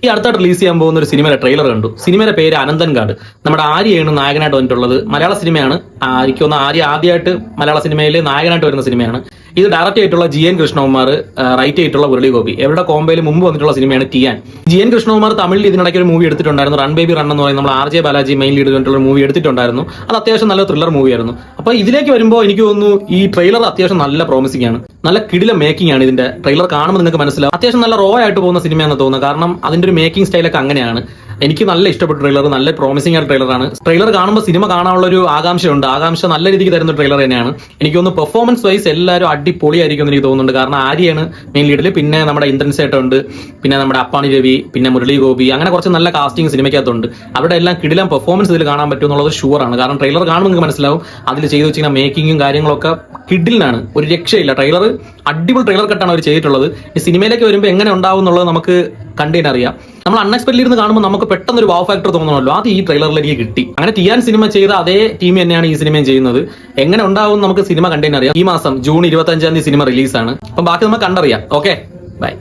ഈ അടുത്തായിട്ട് റിലീസ് ചെയ്യാൻ പോകുന്ന ഒരു സിനിമയുടെ ട്രെയിലർ കണ്ടു. സിനിമയുടെ പേര് അനന്തൻകാട്. നമ്മുടെ ആര്യയാണ് നായകനായിട്ട് വന്നിട്ടുള്ളത്. മലയാള സിനിമയാണ്. എനിക്കൊന്ന് ആര്യ ആദ്യമായിട്ട് മലയാള സിനിമയിൽ നായകനായിട്ട് വരുന്ന സിനിമയാണ്. ഇത് ഡയറക്റ്റ് ചെയ്തിട്ടുള്ള GN കൃഷ്ണകുമാർ, റൈറ്റ് ചെയ്തിട്ടുള്ള മുരളി ഗോപി. എവിടെ കോമ്പയിൽ മുമ്പ് വന്നിട്ടുള്ള സിനിമയാണ് ടിയാൻ. GN കൃഷ്ണകുമാർ തമിഴിൽ ഇതിനിടയ്ക്ക് ഒരു മൂവി എടുത്തിട്ടുണ്ടായിരുന്നു, റൺ ബേബി റൺ എന്ന് പറയുന്നത്. നമ്മൾ RJ ബാലാജി മെയിൻ ലീഡ് ചെയ്തിട്ടുള്ള മൂവി എടുത്തിട്ടുണ്ടായിരുന്നു. അത് അത്യാവശ്യം നല്ല ത്രില്ലർ മൂവിയായിരുന്നു. അപ്പൊ ഇതിലേക്ക് വരുമ്പോൾ എനിക്ക് തോന്നുന്നു ഈ ട്രെയിലർ അത്യാവശ്യം നല്ല പ്രോമിസിംഗ് ആണ്. നല്ല കിടില മേക്കിംഗ് ആണ് ഇതിന്റെ. ട്രെയിലർ കാണുമ്പോൾ നിങ്ങൾക്ക് മനസ്സിലാവും അത്യാവശ്യം നല്ല റോ ആയിട്ട് പോകുന്ന സിനിമയാണെന്ന് തോന്നുന്നു. കാരണം അതിന്റെ ഒരു മേക്കിംഗ് സ്റ്റൈലൊക്കെ അങ്ങനെയാണ്. എനിക്ക് നല്ല ഇഷ്ടപ്പെട്ട ട്രെയിലർ, നല്ല പ്രോമിസിംഗ് ആയ ട്രെയിലറാണ്. ട്രെയിലർ കാണുമ്പോൾ സിനിമ കാണാനുള്ള ഒരു ആകാംക്ഷയുണ്ട്. ആകാംക്ഷ നല്ല രീതിക്ക് തരുന്ന ട്രെയിലർ തന്നെയാണ്. എനിക്ക് തോന്നുന്നു പെർഫോമൻസ് വൈസ് എല്ലാവരും അടിപൊളിയായിരിക്കും എന്ന് എനിക്ക് തോന്നുന്നുണ്ട്. കാരണം ആര്യയാണ് മെയിൻ ലീഡിൽ, പിന്നെ നമ്മുടെ ഇന്ദ്രൻ സേട്ടുണ്ട്, പിന്നെ നമ്മുടെ അപ്പാണി രവി, പിന്നെ മുരളി ഗോപി, അങ്ങനെ കുറച്ച് നല്ല കാസ്റ്റിംഗ് സിനിമയ്ക്കകത്തുണ്ട്. അവിടെ എല്ലാം കിടിലം പെർഫോമൻസ് ഇതിൽ കാണാൻ പറ്റും എന്നുള്ളത് ഷുവറാണ്. കാരണം ട്രെയിലർ കാണുമ്പോൾ നിങ്ങൾക്ക് മനസ്സിലാവും അതിൽ ചെയ്തു വെച്ചിരിക്കുന്ന മേക്കിങ്ങും കാര്യങ്ങളൊക്കെ കിഡിലാണ്, ഒരു രക്ഷയില്ല. ട്രെയിലർ അടിപൊളി ട്രെയിലർ കട്ടാണ് അവർ ചെയ്തിട്ടുള്ളത്. ഈ സിനിമയിലേക്ക് വരുമ്പോൾ എങ്ങനെ ഉണ്ടാവും എന്നുള്ളത് നമുക്ക് കണ്ടറിയാം. നമ്മൾ അൺഎക്സ്പെക്ടഡ് ഇരുന്ന് കാണുമ്പോൾ നമുക്ക് പെട്ടെന്ന് ഒരു വാവ് ഫാക്ടർ തോന്നണമല്ലോ, അത് ഈ ട്രെയിലറിൽ എനിക്ക് കിട്ടി. അങ്ങനെ ടിയാൻ സിനിമ ചെയ്ത അതേ ടീം തന്നെയാണ് ഈ സിനിമയും ചെയ്യുന്നത്. എങ്ങനെ ഉണ്ടാവും നമുക്ക് സിനിമ കണ്ടറിയാം. ഈ മാസം ജൂൺ 25 സിനിമ റിലീസാണ്. അപ്പം ബാക്കി നമുക്ക് കണ്ടറിയാം. Okay, by.